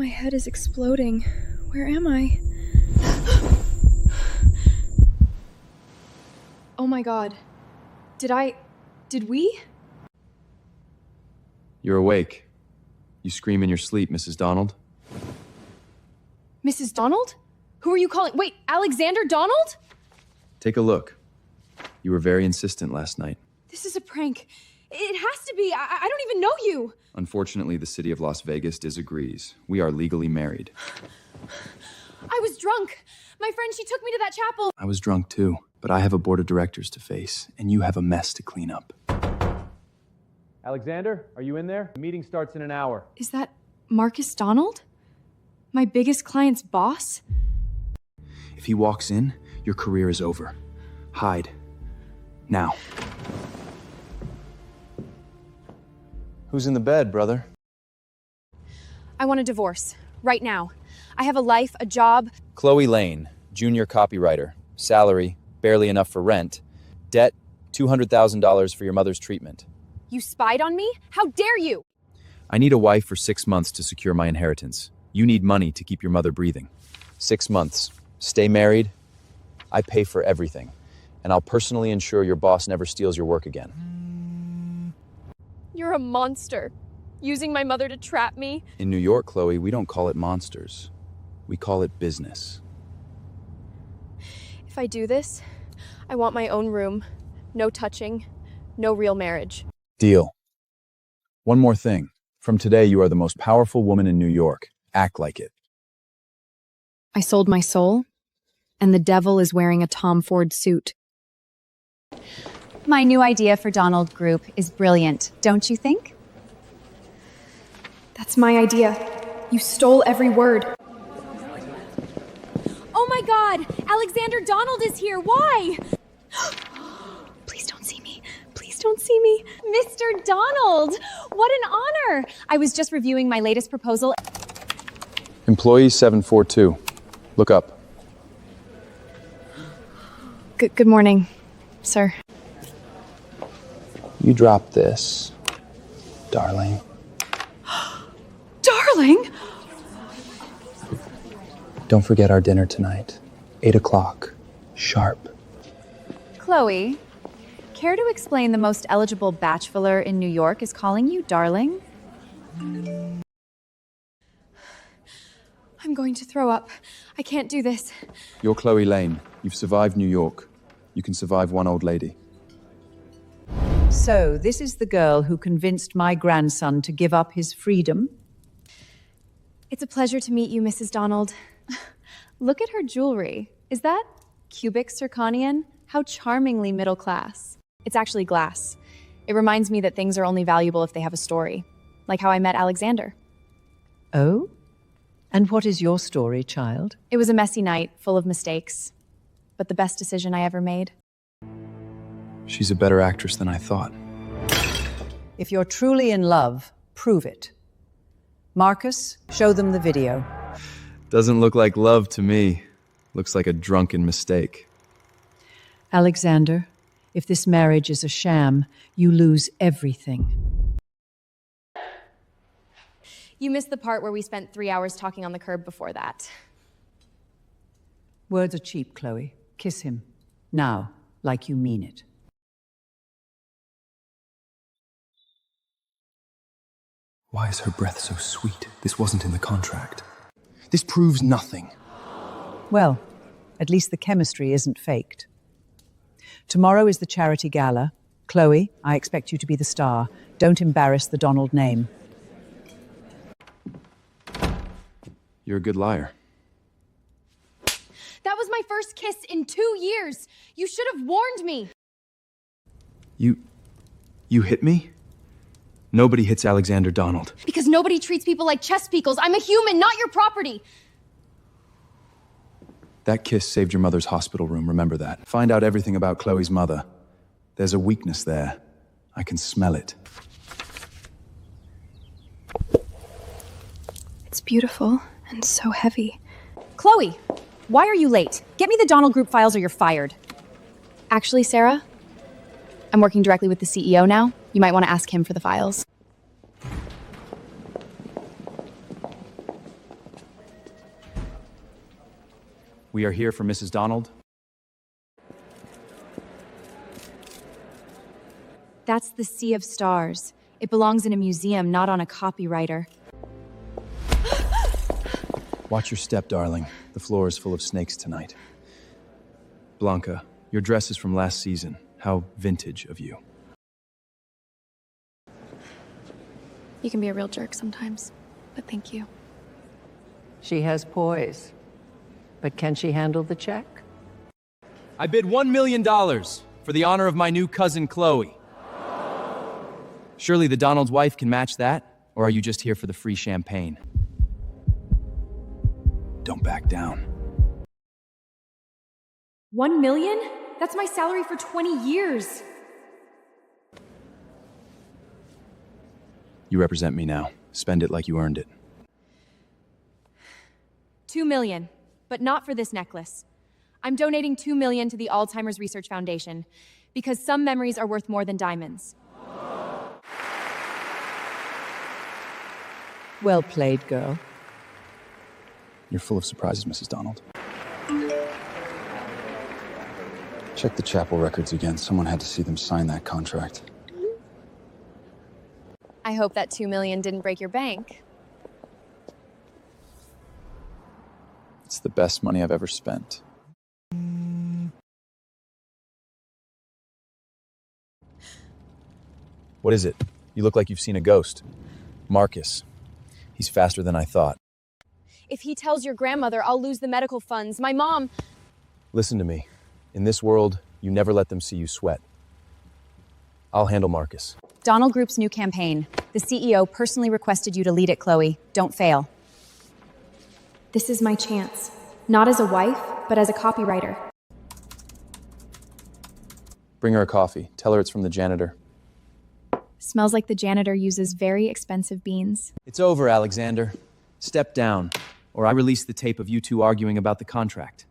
My head is exploding. Where am I? Oh my god. Did we? You're awake. You scream in your sleep, Mrs. Donald. Mrs. Donald? Who are you calling? Wait, Alexander Donald? Take a look. You were very insistent last night. This is a prank. It has to be. I don't even know you. Unfortunately, the city of Las Vegas disagrees. We are legally married. I was drunk. My friend, she took me to that chapel. I was drunk too, but I have a board of directors to face, and you have a mess to clean up. Alexander, are you in there? The meeting starts in an hour. Is that Marcus Donald? My biggest client's boss? If he walks in, your career is over. Hide. Now. Who's in the bed, brother? I want a divorce. Right now. I have a life, a job. Chloe Lane, junior copywriter. Salary, barely enough for rent. Debt, $200,000 for your mother's treatment. You spied on me? How dare you? I need a wife for 6 months to secure my inheritance. You need money to keep your mother breathing. 6 months. Stay married. I pay for everything. And I'll personally ensure your boss never steals your work again. You're a monster. Using my mother to trap me. In New York, Chloe, we don't call it monsters. We call it business. If I do this, I want my own room. No touching. No real marriage. Deal. One more thing. From today, you are the most powerful woman in New York. Act like it. I sold my soul, and the devil is wearing a Tom Ford suit. My new idea for Donald Group is brilliant, don't you think? That's my idea. You stole every word. Oh my god! Alexander Donald is here! Why? Please don't see me. Please don't see me. Mr. Donald! What an honor! I was just reviewing my latest proposal. Employee 742. Look up. Good morning, sir. You drop this, darling. Darling! Don't forget our dinner tonight. 8 o'clock. Sharp. Chloe, care to explain the most eligible bachelor in New York is calling you darling? I'm going to throw up. I can't do this. You're Chloe Lane. You've survived New York. You can survive one old lady. So, this is the girl who convinced my grandson to give up his freedom? It's a pleasure to meet you, Mrs. Donald. Look at her jewelry. Is that cubic zirconian? How charmingly middle class. It's actually glass. It reminds me that things are only valuable if they have a story. Like how I met Alexander. Oh? And what is your story, child? It was a messy night, full of mistakes. But the best decision I ever made. She's a better actress than I thought. If you're truly in love, prove it. Marcus, show them the video. Doesn't look like love to me. Looks like a drunken mistake. Alexander, if this marriage is a sham, you lose everything. You missed the part where we spent 3 hours talking on the curb before that. Words are cheap, Chloe. Kiss him. Now, like you mean it. Why is her breath so sweet? This wasn't in the contract. This proves nothing. Well, at least the chemistry isn't faked. Tomorrow is the charity gala. Chloe, I expect you to be the star. Don't embarrass the Donald name. You're a good liar. That was my first kiss in 2 years. You should have warned me. You hit me? Nobody hits Alexander Donald. Because nobody treats people like chess pickles. I'm a human, not your property. That kiss saved your mother's hospital room, remember that. Find out everything about Chloe's mother. There's a weakness there. I can smell it. It's beautiful and so heavy. Chloe, why are you late? Get me the Donald Group files or you're fired. Actually, Sarah, I'm working directly with the CEO now. You might want to ask him for the files. We are here for Mrs. Donald. That's the Sea of Stars. It belongs in a museum, not on a copywriter. Watch your step, darling. The floor is full of snakes tonight. Blanca, your dress is from last season. How vintage of you. You can be a real jerk sometimes, but thank you. She has poise. But can she handle the check? I bid $1 million for the honor of my new cousin, Chloe. Surely the Donald's wife can match that? Or are you just here for the free champagne? Don't back down. 1 million? That's my salary for 20 years. You represent me now. Spend it like you earned it. 2 million, but not for this necklace. I'm donating 2 million to the Alzheimer's Research Foundation because some memories are worth more than diamonds. Well played, girl. You're full of surprises, Mrs. Donald. Check the chapel records again. Someone had to see them sign that contract. I hope that 2 million didn't break your bank. It's the best money I've ever spent. What is it? You look like you've seen a ghost. Marcus. He's faster than I thought. If he tells your grandmother, I'll lose the medical funds. My mom... Listen to me. In this world, you never let them see you sweat. I'll handle Marcus. Donald Group's new campaign. The CEO personally requested you to lead it, Chloe. Don't fail. This is my chance. Not as a wife, but as a copywriter. Bring her a coffee. Tell her it's from the janitor. Smells like the janitor uses very expensive beans. It's over, Alexander. Step down, or I release the tape of you two arguing about the contract.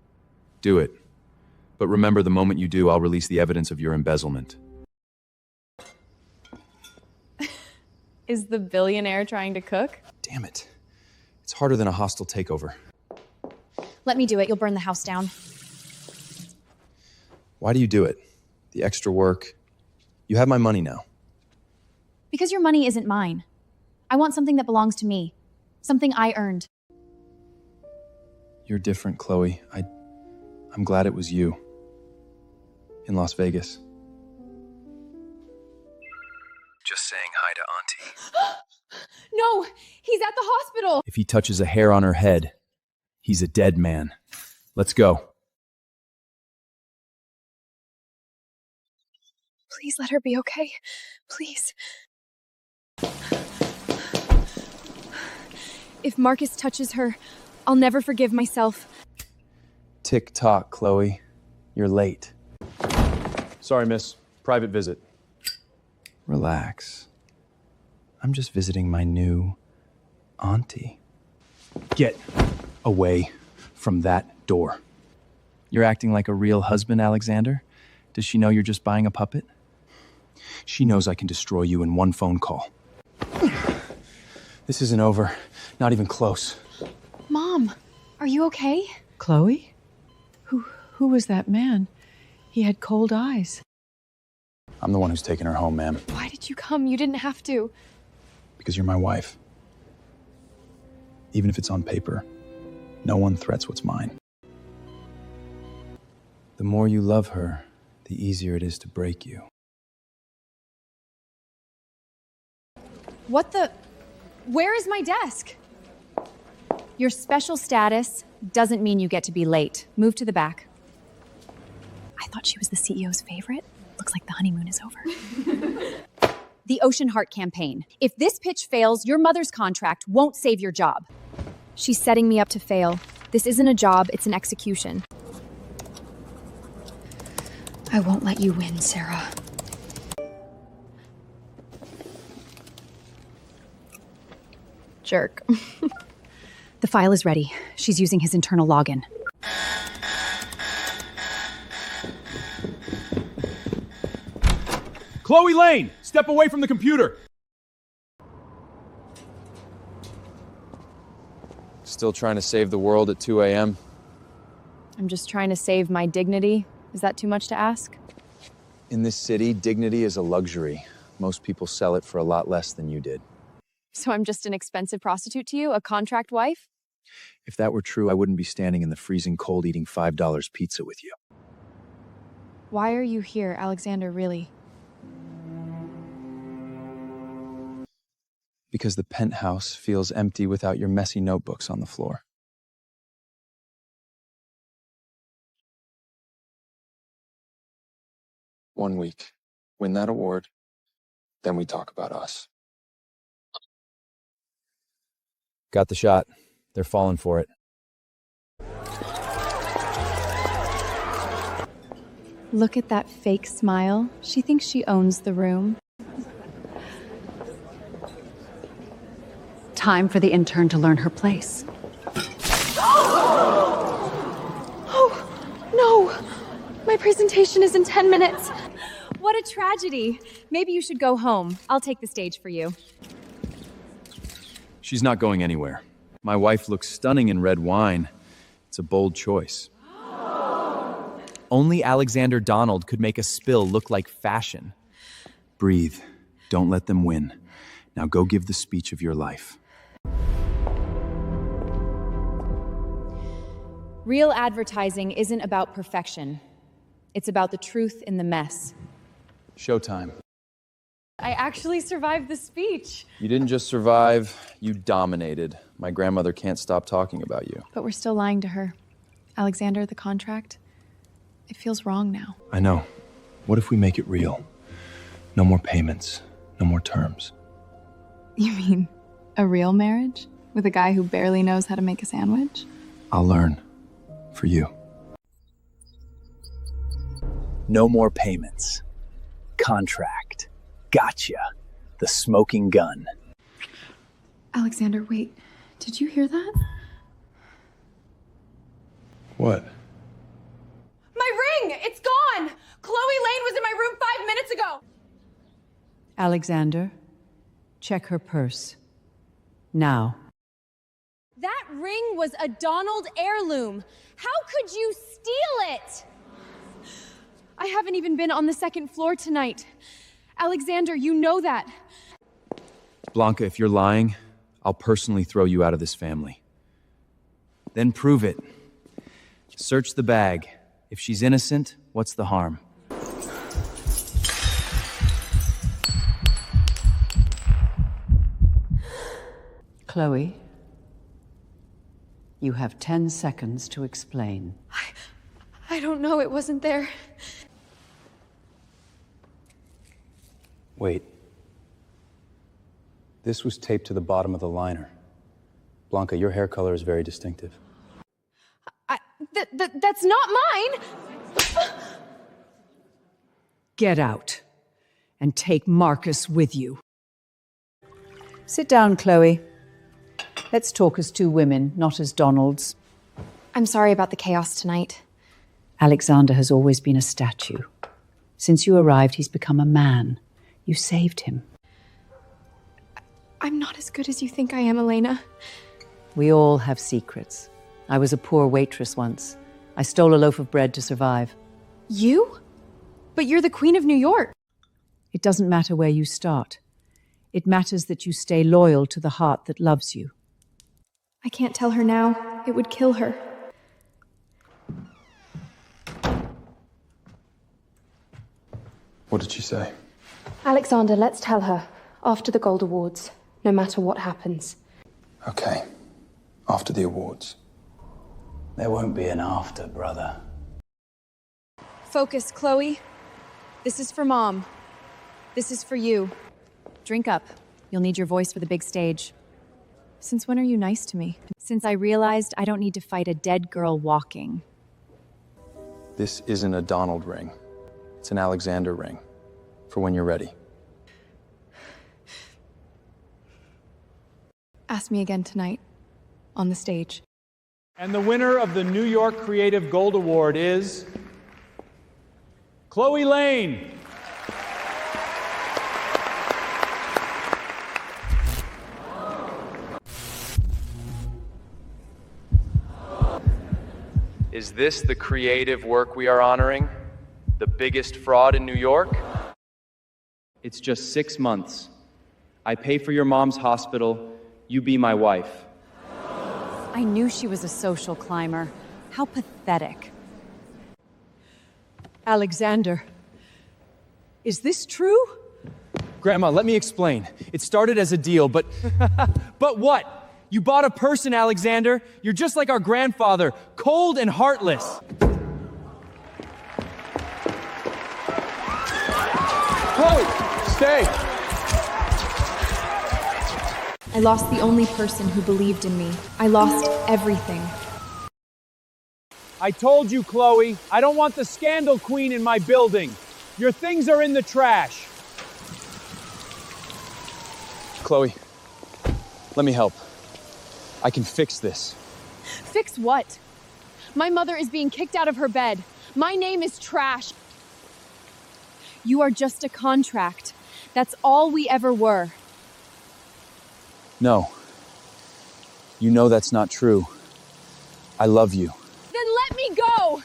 Do it. But remember, the moment you do, I'll release the evidence of your embezzlement. Is the billionaire trying to cook? Damn it. It's harder than a hostile takeover. Let me do it. You'll burn the house down. Why do you do it? The extra work. You have my money now. Because your money isn't mine. I want something that belongs to me. Something I earned. You're different, Chloe. I'm glad it was you. In Las Vegas. Just saying hi to Auntie. No! He's at the hospital! If he touches a hair on her head, he's a dead man. Let's go. Please let her be okay. Please. If Marcus touches her, I'll never forgive myself. Tick-tock, Chloe. You're late. Sorry, miss. Private visit. Relax. I'm just visiting my new auntie. Get away from that door. You're acting like a real husband, Alexander. Does she know you're just buying a puppet? She knows I can destroy you in one phone call. This isn't over. Not even close. Mom, are you okay? Chloe? Who was that man? He had cold eyes. I'm the one who's taking her home, ma'am. Why did you come? You didn't have to. Because you're my wife. Even if it's on paper, no one threats what's mine. The more you love her, the easier it is to break you. What the... Where is my desk? Your special status doesn't mean you get to be late. Move to the back. I thought she was the CEO's favorite. Looks like the honeymoon is over. The Ocean Heart campaign. If this pitch fails, your mother's contract won't save your job. She's setting me up to fail. This isn't a job, it's an execution. I won't let you win, Sarah. Jerk. The file is ready. She's using his internal login. Chloe Lane! Step away from the computer! Still trying to save the world at 2 a.m.? I'm just trying to save my dignity. Is that too much to ask? In this city, dignity is a luxury. Most people sell it for a lot less than you did. So I'm just an expensive prostitute to you? A contract wife? If that were true, I wouldn't be standing in the freezing cold eating $5 pizza with you. Why are you here, Alexander, really? Because the penthouse feels empty without your messy notebooks on the floor. One week. Win that award, then we talk about us. Got the shot. They're falling for it. Look at that fake smile. She thinks she owns the room. Time for the intern to learn her place. Oh, no! My presentation is in 10 minutes. What a tragedy. Maybe you should go home. I'll take the stage for you. She's not going anywhere. My wife looks stunning in red wine. It's a bold choice. Only Alexander Donald could make a spill look like fashion. Breathe. Don't let them win. Now go give the speech of your life. Real advertising isn't about perfection. It's about the truth in the mess. Showtime. I actually survived the speech. You didn't just survive, you dominated. My grandmother can't stop talking about you. But we're still lying to her. Alexander, the contract, it feels wrong now. I know. What if we make it real? No more payments, no more terms. You mean a real marriage? With a guy who barely knows how to make a sandwich? I'll learn. For you. No more payments. Contract. Gotcha. The smoking gun. Alexander, wait. Did you hear that? What? My ring! It's gone! Chloe Lane was in my room 5 minutes ago! Alexander, check her purse. Now. That ring was a Donald heirloom. How could you steal it? I haven't even been on the second floor tonight. Alexander, you know that. Blanca, if you're lying, I'll personally throw you out of this family. Then prove it. Search the bag. If she's innocent, what's the harm? Chloe, you have 10 seconds to explain. I don't know, it wasn't there. Wait. This was taped to the bottom of the liner. Blanca, your hair color is very distinctive. That's not mine! Get out and take Marcus with you. Sit down, Chloe. Let's talk as two women, not as Donalds. I'm sorry about the chaos tonight. Alexander has always been a statue. Since you arrived, he's become a man. You saved him. I'm not as good as you think I am, Elena. We all have secrets. I was a poor waitress once. I stole a loaf of bread to survive. You? But you're the Queen of New York. It doesn't matter where you start. It matters that you stay loyal to the heart that loves you. I can't tell her now. It would kill her. What did she say? Alexander, let's tell her. After the Gold Awards. No matter what happens. Okay. After the awards. There won't be an after, brother. Focus, Chloe. This is for Mom. This is for you. Drink up. You'll need your voice for the big stage. Since when are you nice to me? Since I realized I don't need to fight a dead girl walking. This isn't a Donald ring. It's an Alexander ring. For when you're ready. Ask me again tonight. On the stage. And the winner of the New York Creative Gold Award is Chloe Lane. Is this the creative work we are honoring? The biggest fraud in New York? It's just 6 months. I pay for your mom's hospital. You be my wife. I knew she was a social climber. How pathetic. Alexander, is this true? Grandma, let me explain. It started as a deal, but... But what? You bought a person, Alexander. You're just like our grandfather, cold and heartless. Chloe, stay! I lost the only person who believed in me. I lost everything. I told you, Chloe, I don't want the scandal queen in my building. Your things are in the trash. Chloe, let me help. I can fix this. Fix what? My mother is being kicked out of her bed. My name is trash. You are just a contract. That's all we ever were. No. You know that's not true. I love you. Then let me go!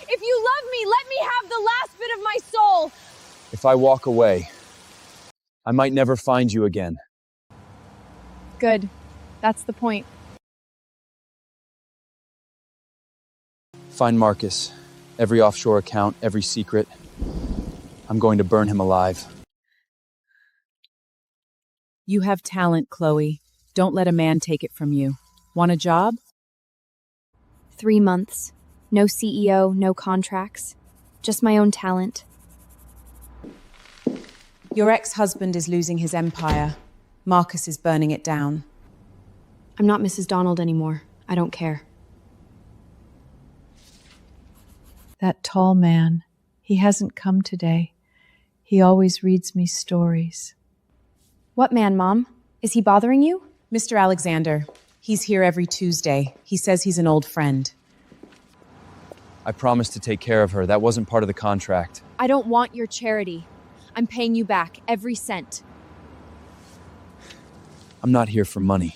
If you love me, let me have the last bit of my soul! If I walk away, I might never find you again. Good. That's the point. Find Marcus. Every offshore account, every secret. I'm going to burn him alive. You have talent, Chloe. Don't let a man take it from you. Want a job? 3 months. No CEO, no contracts. Just my own talent. Your ex-husband is losing his empire. Marcus is burning it down. I'm not Mrs. Donald anymore. I don't care. That tall man, he hasn't come today. He always reads me stories. What man, Mom? Is he bothering you? Mr. Alexander. He's here every Tuesday. He says he's an old friend. I promised to take care of her. That wasn't part of the contract. I don't want your charity. I'm paying you back, every cent. I'm not here for money.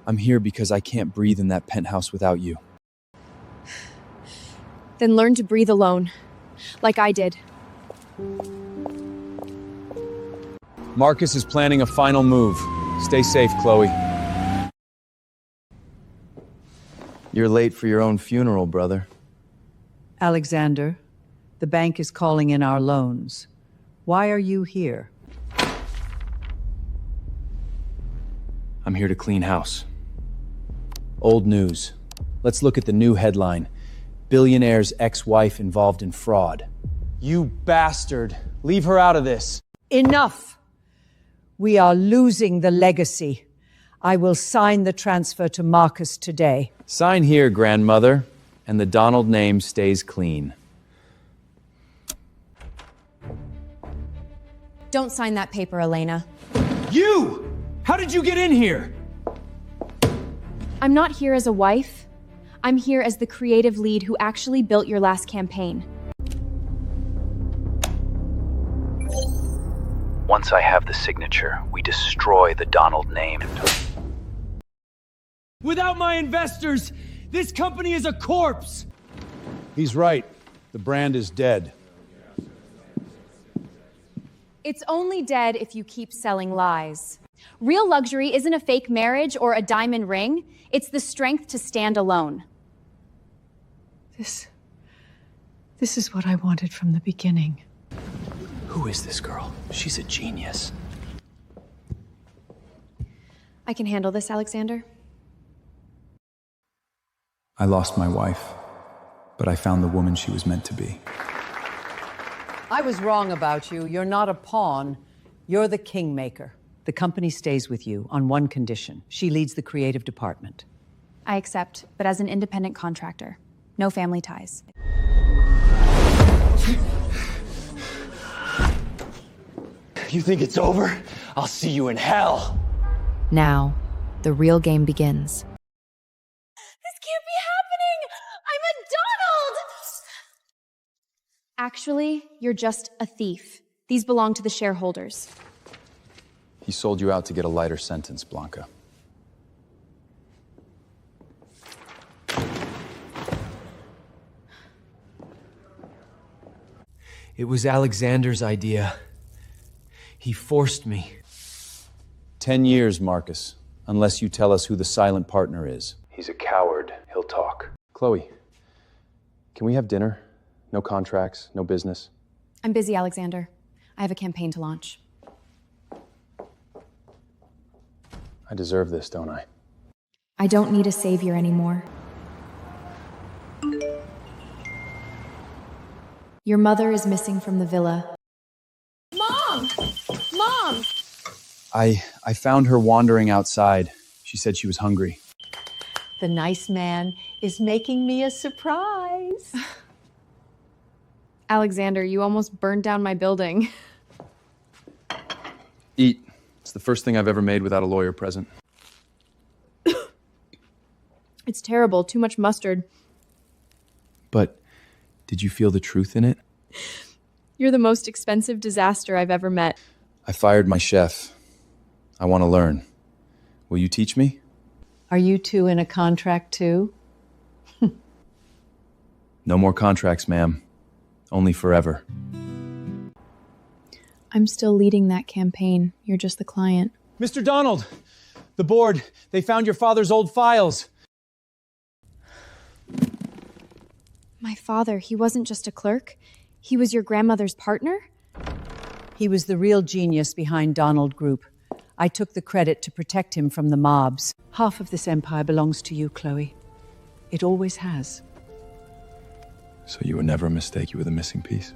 I'm here because I can't breathe in that penthouse without you. Then learn to breathe alone, like I did. Marcus is planning a final move. Stay safe, Chloe. You're late for your own funeral, brother. Alexander, the bank is calling in our loans. Why are you here? I'm here to clean house. Old news. Let's look at the new headline. Billionaire's ex-wife involved in fraud. You bastard. Leave her out of this. Enough! We are losing the legacy. I will sign the transfer to Marcus today. Sign here, grandmother, and the Donald name stays clean. Don't sign that paper, Elena. You! How did you get in here? I'm not here as a wife. I'm here as the creative lead who actually built your last campaign. Once I have the signature, we destroy the Donald name. Without my investors, this company is a corpse. He's right. The brand is dead. It's only dead if you keep selling lies. Real luxury isn't a fake marriage or a diamond ring. It's the strength to stand alone. This is what I wanted from the beginning. Who is this girl? She's a genius. I can handle this, Alexander. I lost my wife, but I found the woman she was meant to be. I was wrong about you. You're not a pawn. You're the kingmaker. The company stays with you on one condition. She leads the creative department. I accept, but as an independent contractor. No family ties. You think it's over? I'll see you in hell. Now, the real game begins. This can't be happening! I'm a Donald! Actually, you're just a thief. These belong to the shareholders. He sold you out to get a lighter sentence, Blanca. It was Alexander's idea. He forced me. 10 years, Marcus, unless you tell us who the silent partner is. He's a coward. He'll talk. Chloe, can we have dinner? No contracts, no business. I'm busy, Alexander. I have a campaign to launch. I deserve this, don't I? I don't need a savior anymore. Your mother is missing from the villa. Mom! Mom! I found her wandering outside. She said she was hungry. The nice man is making me a surprise. Alexander, you almost burned down my building. Eat. It's the first thing I've ever made without a lawyer present. It's terrible. Too much mustard. But did you feel the truth in it? You're the most expensive disaster I've ever met. I fired my chef. I want to learn. Will you teach me? Are you two in a contract too? No more contracts, ma'am. Only forever. I'm still leading that campaign. You're just the client. Mr. Donald! The board, they found your father's old files. My father, he wasn't just a clerk. He was your grandmother's partner? He was the real genius behind Donald Group. I took the credit to protect him from the mobs. Half of this empire belongs to you, Chloe. It always has. So you would never mistake you with a missing piece?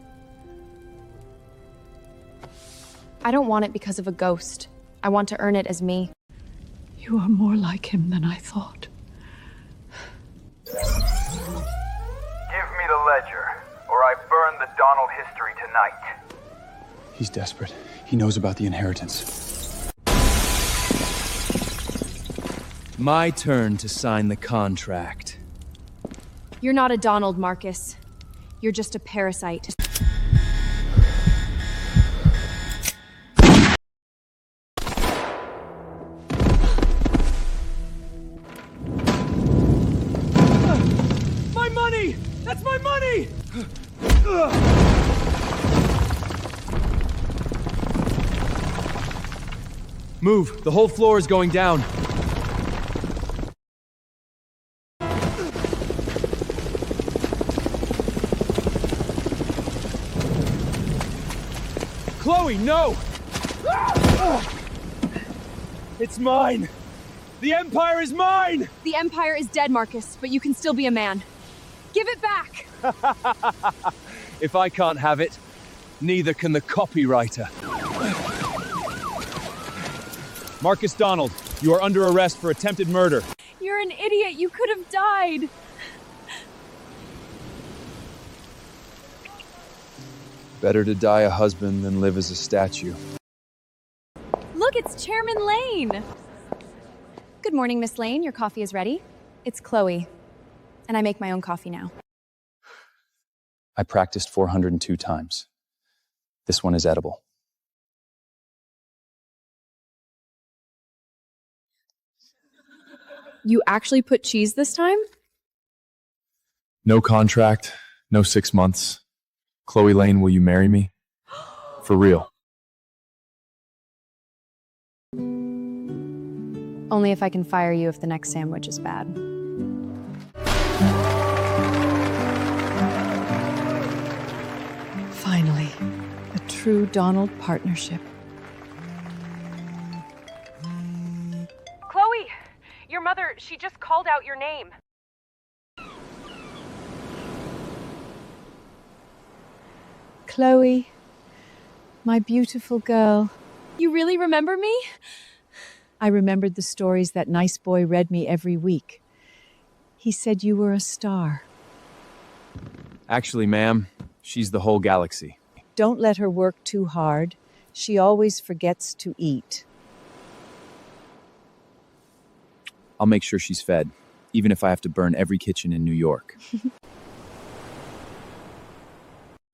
I don't want it because of a ghost. I want to earn it as me. You are more like him than I thought. Give me the ledger, or I burn the Donald history tonight. He's desperate. He knows about the inheritance. My turn to sign the contract. You're not a Donald, Marcus. You're just a parasite. My money! That's my money! Move. The whole floor is going down. Chloe, no! It's mine! The Empire is mine! The Empire is dead, Marcus, but you can still be a man. Give it back! If I can't have it, neither can the copywriter. Marcus Donald, you are under arrest for attempted murder. You're an idiot. You could have died. Better to die a husband than live as a statue. Look, it's Chairman Lane. Good morning, Miss Lane. Your coffee is ready. It's Chloe, and I make my own coffee now. I practiced 402 times. This one is edible. You actually put cheese this time? No contract, no 6 months. Chloe Lane, will you marry me? For real. Only if I can fire you if the next sandwich is bad. Finally, a true Donald partnership. Chloe, your mother, she just called out your name. Chloe, my beautiful girl. You really remember me? I remembered the stories that nice boy read me every week. He said you were a star. Actually, ma'am, she's the whole galaxy. Don't let her work too hard. She always forgets to eat. I'll make sure she's fed, even if I have to burn every kitchen in New York.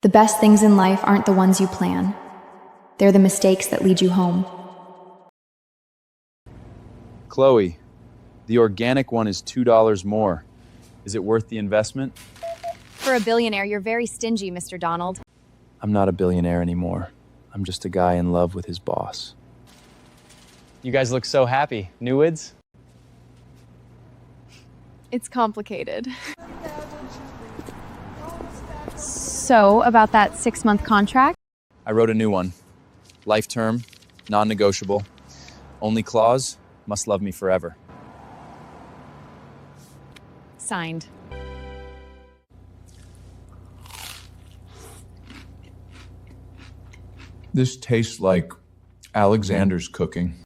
The best things in life aren't the ones you plan. They're the mistakes that lead you home. Chloe, the organic one is $2 more. Is it worth the investment? For a billionaire, you're very stingy, Mr. Donald. I'm not a billionaire anymore. I'm just a guy in love with his boss. You guys look so happy. Newids? It's complicated. So, about that 6-month contract? I wrote a new one. Life term, non-negotiable. Only clause, must love me forever. Signed. This tastes like Alexander's cooking.